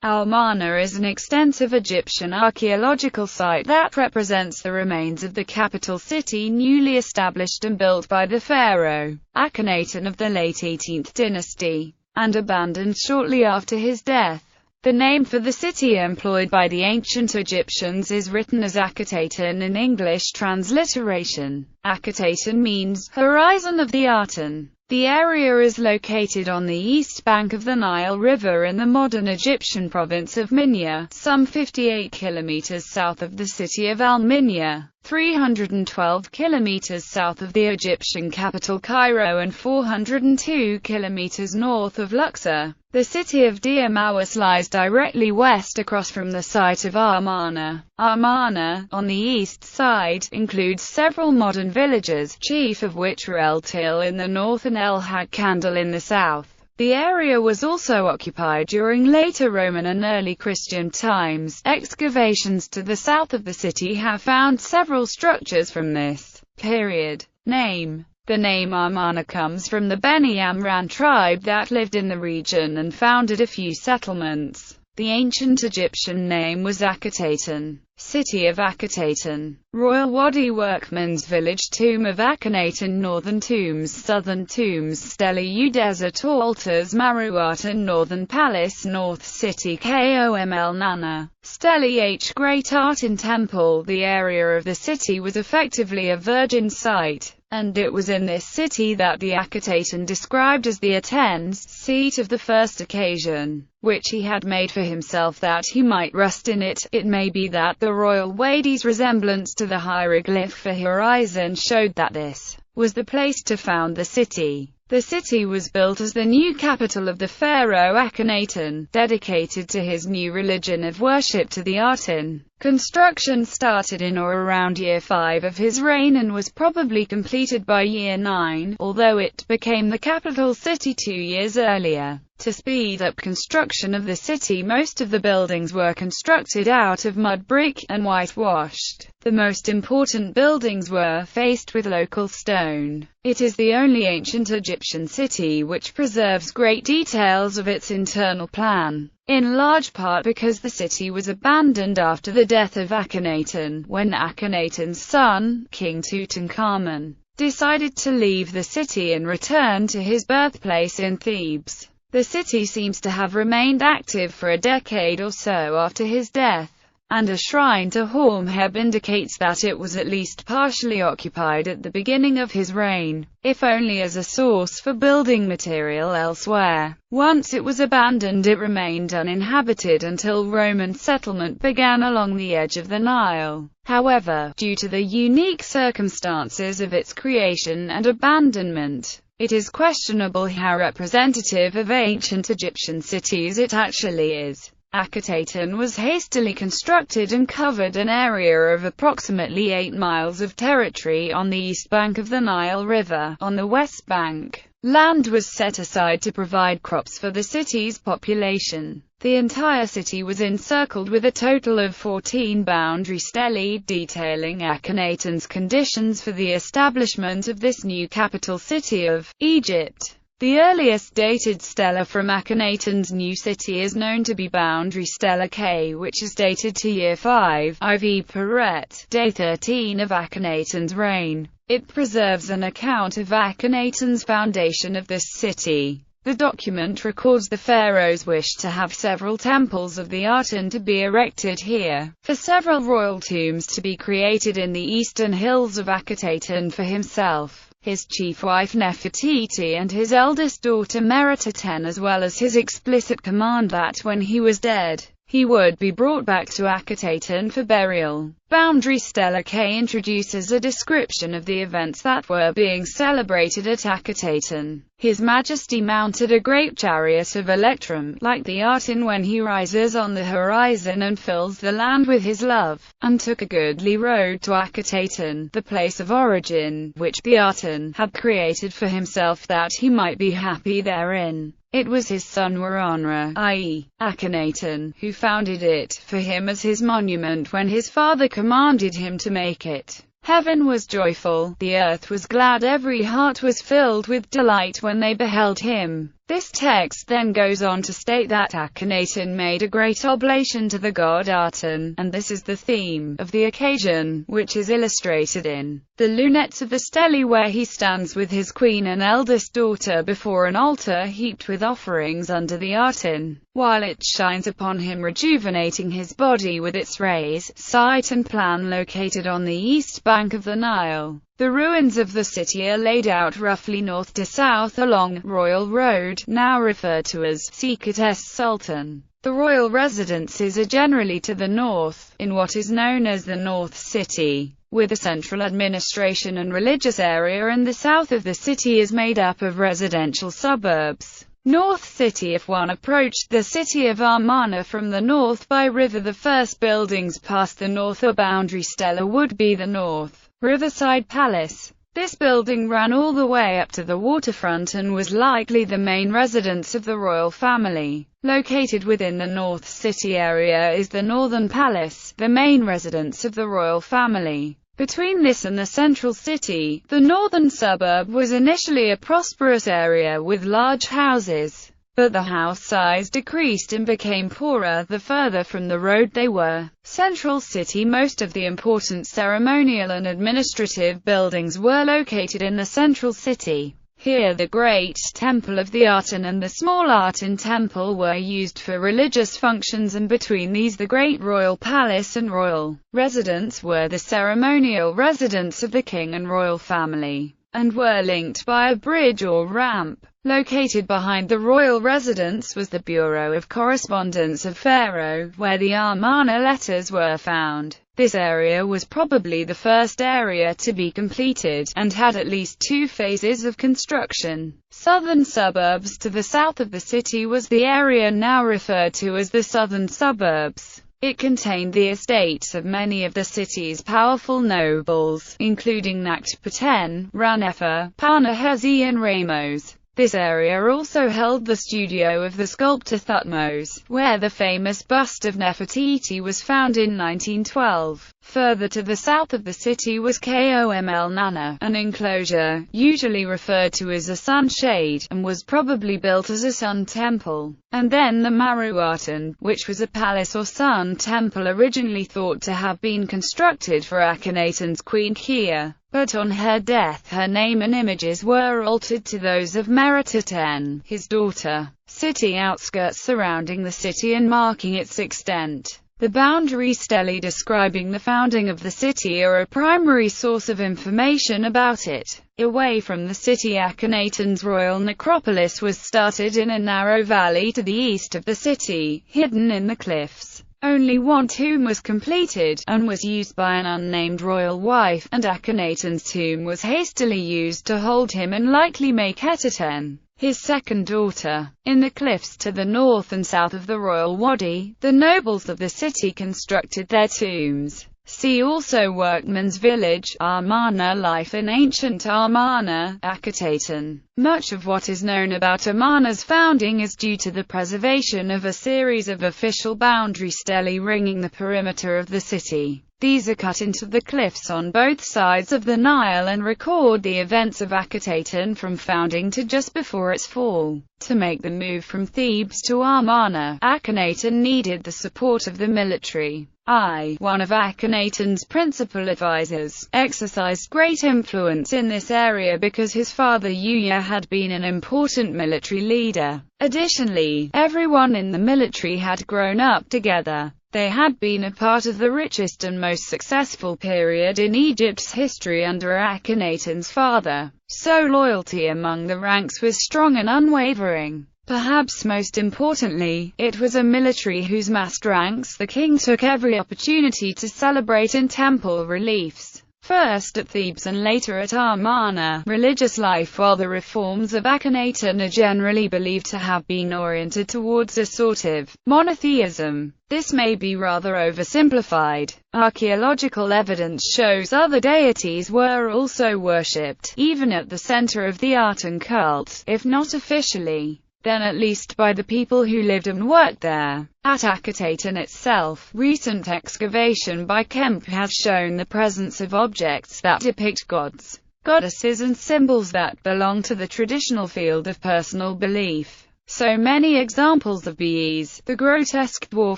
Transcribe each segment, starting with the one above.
Amarna is an extensive Egyptian archaeological site that represents the remains of the capital city newly established and built by the pharaoh Akhenaten of the late 18th dynasty, and abandoned shortly after his death. The name for the city employed by the ancient Egyptians is written as Akhetaten in English transliteration. Akhetaten means horizon of the Aten. The area is located on the east bank of the Nile River in the modern Egyptian province of Minya, some 58 kilometers south of the city of Al-Minya, 312 kilometers south of the Egyptian capital Cairo and 402 kilometers north of Luxor. The city of Diamawas lies directly west across from the site of Amarna. Amarna, on the east side, includes several modern villages, chief of which are El Til in the north and El Hakandal in the south. The area was also occupied during later Roman and early Christian times. Excavations to the south of the city have found several structures from this period. Name: the name Amarna comes from the Beni Amran tribe that lived in the region and founded a few settlements. The ancient Egyptian name was Akhetaten. City of Akhetaten. Royal Wadi Workmen's Village Tomb of Akhenaten. Northern Tombs. Southern Tombs. Stele U Desert Altars Maruata. Northern Palace. North City Koml Nana. Stele H Great Art in Temple. The area of the city was effectively a virgin site, and it was in this city that the Akhetaten described as the Aten's seat of the first occasion, which he had made for himself that he might rest in it. It may be that the royal Wadi's resemblance to the hieroglyph for horizon showed that this was the place to found the city. The city was built as the new capital of the pharaoh Akhenaten, dedicated to his new religion of worship to the Aten. Construction started in or around year 5 of his reign and was probably completed by year 9, although it became the capital city 2 years earlier. To speed up construction of the city, most of the buildings were constructed out of mud brick and whitewashed. The most important buildings were faced with local stone. It is the only ancient Egyptian city which preserves great details of its internal plan, in large part because the city was abandoned after the death of Akhenaten, when Akhenaten's son, King Tutankhamun, decided to leave the city and return to his birthplace in Thebes. The city seems to have remained active for a decade or so after his death, and a shrine to Hormheb indicates that it was at least partially occupied at the beginning of his reign, if only as a source for building material elsewhere. Once it was abandoned, it remained uninhabited until Roman settlement began along the edge of the Nile. However, due to the unique circumstances of its creation and abandonment, it is questionable how representative of ancient Egyptian cities it actually is. Akhetaten was hastily constructed and covered an area of approximately 8 miles of territory on the east bank of the Nile River. On the west bank, land was set aside to provide crops for the city's population. The entire city was encircled with a total of 14 boundary stelae detailing Akhenaten's conditions for the establishment of this new capital city of Egypt. The earliest dated stela from Akhenaten's new city is known to be Boundary Stela K, which is dated to year 5, IV Peret, day 13 of Akhenaten's reign. It preserves an account of Akhenaten's foundation of this city. The document records the pharaoh's wish to have several temples of the Aten to be erected here, for several royal tombs to be created in the eastern hills of Akhetaten for himself, his chief wife Nefertiti and his eldest daughter Meriteten, as well as his explicit command that when he was dead, he would be brought back to Akhetaten for burial. Boundary Stela K introduces a description of the events that were being celebrated at Akhetaten. His Majesty mounted a great chariot of electrum, like the Aten when he rises on the horizon and fills the land with his love, and took a goodly road to Akhetaten, the place of origin, which the Aten had created for himself that he might be happy therein. It was his son Waranra, i.e., Akhenaten, who founded it for him as his monument when his father commanded him to make it. Heaven was joyful, the earth was glad, every heart was filled with delight when they beheld him. This text then goes on to state that Akhenaten made a great oblation to the god Aten, and this is the theme of the occasion, which is illustrated in the lunettes of the stele, where he stands with his queen and eldest daughter before an altar heaped with offerings under the Aten, while it shines upon him, rejuvenating his body with its rays. Site and plan located on the east bank of the Nile. The ruins of the city are laid out roughly north to south along Royal Road, now referred to as Sikat Sultan. The royal residences are generally to the north, in what is known as the North City, with a central administration and religious area, and the south of the city is made up of residential suburbs. North City. If one approached the city of Amarna from the north by river, the first buildings past the north or boundary stela would be the North Riverside Palace. This building ran all the way up to the waterfront and was likely the main residence of the royal family. Located within the North City area is the Northern Palace, the main residence of the royal family. Between this and the central city, the northern suburb was initially a prosperous area with large houses. But the house size decreased and became poorer the further from the road they were. Central City. Most of the important ceremonial and administrative buildings were located in the Central City. Here the Great Temple of the Aten and the Small Aten Temple were used for religious functions, and between these the Great Royal Palace and Royal Residence were the ceremonial residence of the king and royal family, and were linked by a bridge or ramp. Located behind the royal residence was the Bureau of Correspondence of Pharaoh, where the Amarna letters were found. This area was probably the first area to be completed, and had at least 2 phases of construction. Southern suburbs. To the south of the city was the area now referred to as the southern suburbs. It contained the estates of many of the city's powerful nobles, including Nakht-Paten, Ranefer, Panahezi and Ramos. This area also held the studio of the sculptor Thutmose, where the famous bust of Nefertiti was found in 1912. Further to the south of the city was Koml Nana, an enclosure, usually referred to as a sunshade, and was probably built as a sun temple. And then the Maruatan, which was a palace or sun temple originally thought to have been constructed for Akhenaten's queen Kia. But on her death her name and images were altered to those of Meritaten, his daughter. City outskirts surrounding the city and marking its extent. The boundary stele describing the founding of the city are a primary source of information about it. Away from the city, Akhenaten's royal necropolis was started in a narrow valley to the east of the city, hidden in the cliffs. Only one tomb was completed, and was used by an unnamed royal wife, and Akhenaten's tomb was hastily used to hold him and likely make Etaten, his second daughter. In the cliffs to the north and south of the royal wadi, the nobles of the city constructed their tombs. See also Workman's Village, Amarna. Life in ancient Amarna, Akhenaten. Much of what is known about Amarna's founding is due to the preservation of a series of official boundary stelae ringing the perimeter of the city. These are cut into the cliffs on both sides of the Nile and record the events of Akhenaten from founding to just before its fall. To make the move from Thebes to Amarna, Akhenaten needed the support of the military. One of Akhenaten's principal advisors, exercised great influence in this area because his father Yuya had been an important military leader. Additionally, everyone in the military had grown up together. They had been a part of the richest and most successful period in Egypt's history under Akhenaten's father, so loyalty among the ranks was strong and unwavering. Perhaps most importantly, it was a military whose massed ranks the king took every opportunity to celebrate in temple reliefs. First at Thebes and later at Amarna. Religious life. While the reforms of Akhenaten are generally believed to have been oriented towards a sort of monotheism, this may be rather oversimplified. Archaeological evidence shows other deities were also worshipped, even at the center of the Aten cult, if not officially, then at least by the people who lived and worked there. At Akhenaten itself, recent excavation by Kemp has shown the presence of objects that depict gods. goddesses and symbols that belong to the traditional field of personal belief. So many examples of Bes, the grotesque dwarf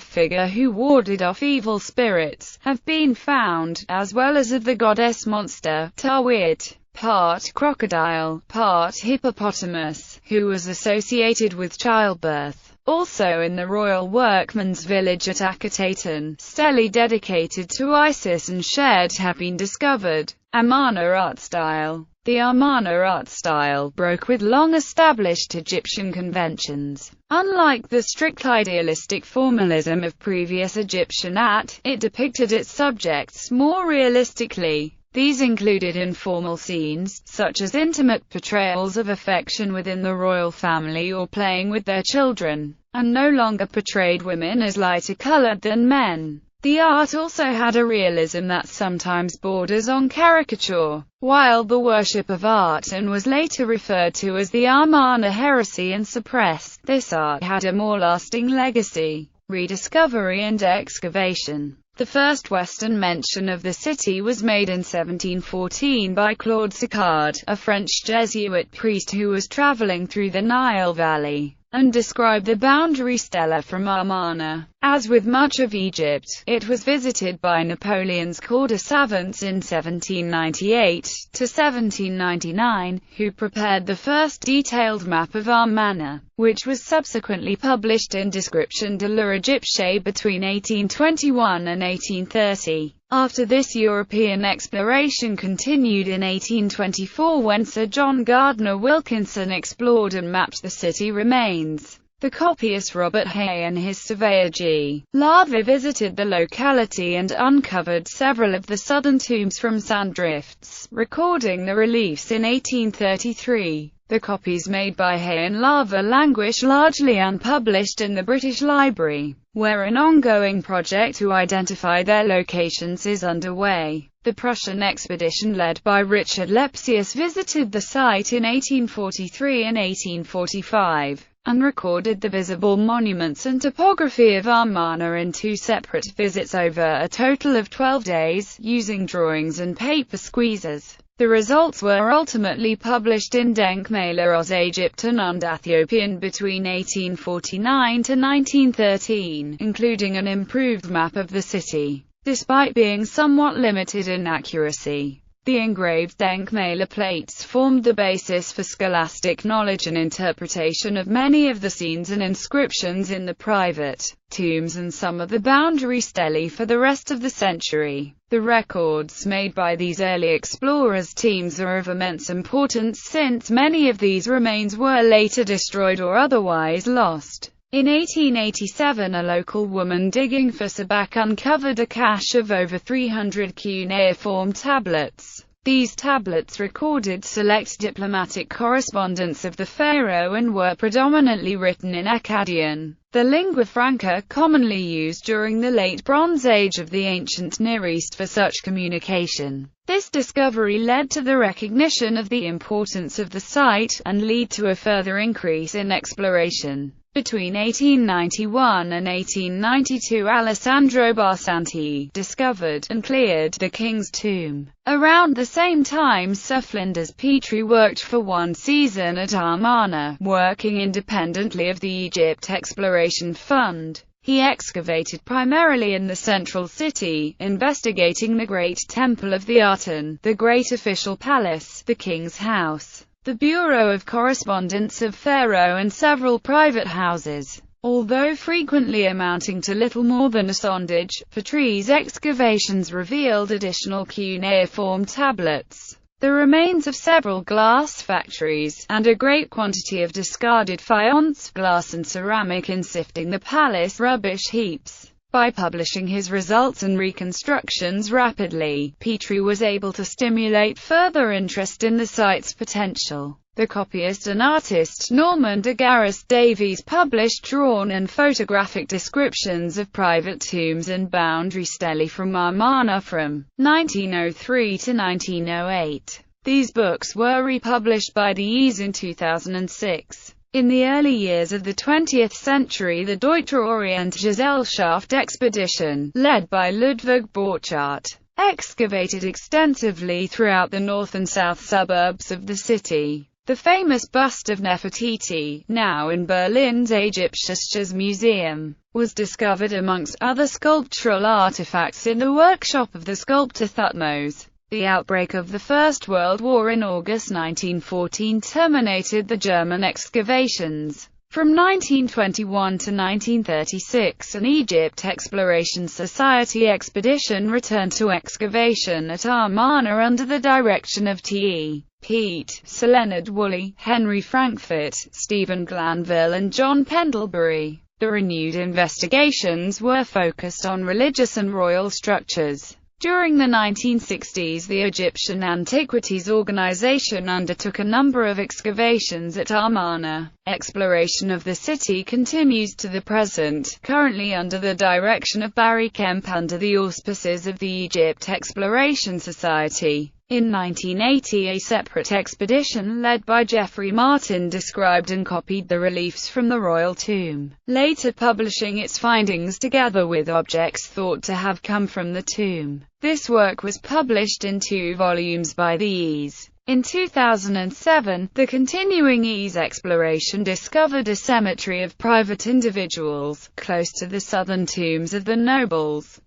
figure who warded off evil spirits, have been found, as well as of the goddess monster, Tawit, part crocodile, part hippopotamus, who was associated with childbirth. Also in the royal workmen's village at Akhetaten, stelae dedicated to Isis and Shed have been discovered. Amarna art style. The Amarna art style broke with long-established Egyptian conventions. Unlike the strict idealistic formalism of previous Egyptian art, it depicted its subjects more realistically. These included informal scenes, such as intimate portrayals of affection within the royal family or playing with their children, and no longer portrayed women as lighter colored than men. The art also had a realism that sometimes borders on caricature. While the worship of art and was later referred to as the Amarna heresy and suppressed, this art had a more lasting legacy, rediscovery and excavation. The first Western mention of the city was made in 1714 by Claude Sicard, a French Jesuit priest who was traveling through the Nile Valley, and described the boundary stela from Amarna. As with much of Egypt, it was visited by Napoleon's corps de savants in 1798–1799, who prepared the first detailed map of Amarna, which was subsequently published in Description de l'Égypte between 1821 and 1830. After this, European exploration continued in 1824 when Sir John Gardner Wilkinson explored and mapped the city remains. The copyist Robert Hay and his surveyor G. Larver visited the locality and uncovered several of the southern tombs from sand drifts, recording the reliefs in 1833. The copies made by Hay and Larver languish largely unpublished in the British Library, where an ongoing project to identify their locations is underway. The Prussian expedition led by Richard Lepsius visited the site in 1843 and 1845, and recorded the visible monuments and topography of Amarna in two separate visits over a total of 12 days, using drawings and paper squeezes. The results were ultimately published in Denkmäler aus Ägypten und Äthiopien between 1849 to 1913, including an improved map of the city. Despite being somewhat limited in accuracy, the engraved Denkmäler plates formed the basis for scholastic knowledge and interpretation of many of the scenes and inscriptions in the private tombs and some of the boundary stelae for the rest of the century. The records made by these early explorers' teams are of immense importance since many of these remains were later destroyed or otherwise lost. In 1887, a local woman digging for Sabak uncovered a cache of over 300 cuneiform tablets. These tablets recorded select diplomatic correspondence of the pharaoh and were predominantly written in Akkadian, the lingua franca commonly used during the Late Bronze Age of the ancient Near East for such communication. This discovery led to the recognition of the importance of the site, and led to a further increase in exploration. Between 1891 and 1892, Alessandro Barsanti discovered and cleared the king's tomb. Around the same time, Sir Flinders Petrie worked for one season at Amarna, working independently of the Egypt Exploration Fund. He excavated primarily in the central city, investigating the Great Temple of the Aten, the Great Official Palace, the King's House, the Bureau of Correspondence of Pharaoh and several private houses. Although frequently amounting to little more than a sondage, Petrie's excavations revealed additional cuneiform tablets, the remains of several glass factories, and a great quantity of discarded faience, glass and ceramic in sifting the palace rubbish heaps. By publishing his results and reconstructions rapidly, Petrie was able to stimulate further interest in the site's potential. The copyist and artist Norman de Garris Davies published drawn and photographic descriptions of private tombs and boundary stelae from Amarna from 1903 to 1908. These books were republished by the Ease in 2006. In the early years of the 20th century, the Deutsche Orientgesellschaft expedition, led by Ludwig Borchardt, excavated extensively throughout the north and south suburbs of the city. The famous bust of Nefertiti, now in Berlin's Egyptisches Museum, was discovered amongst other sculptural artifacts in the workshop of the sculptor Thutmose. The outbreak of the First World War in August 1914 terminated the German excavations. From 1921 to 1936, an Egypt Exploration Society expedition returned to excavation at Amarna under the direction of T.E. Peat, Sir Leonard Woolley, Henry Frankfurt, Stephen Glanville and John Pendlebury. The renewed investigations were focused on religious and royal structures. During the 1960s, the Egyptian Antiquities Organization undertook a number of excavations at Amarna. Exploration of the city continues to the present, currently under the direction of Barry Kemp under the auspices of the Egypt Exploration Society. In 1980, a separate expedition led by Geoffrey Martin described and copied the reliefs from the royal tomb, later publishing its findings together with objects thought to have come from the tomb. This work was published in 2 volumes by the Ease. In 2007, the continuing Ease exploration discovered a cemetery of private individuals, close to the southern tombs of the nobles.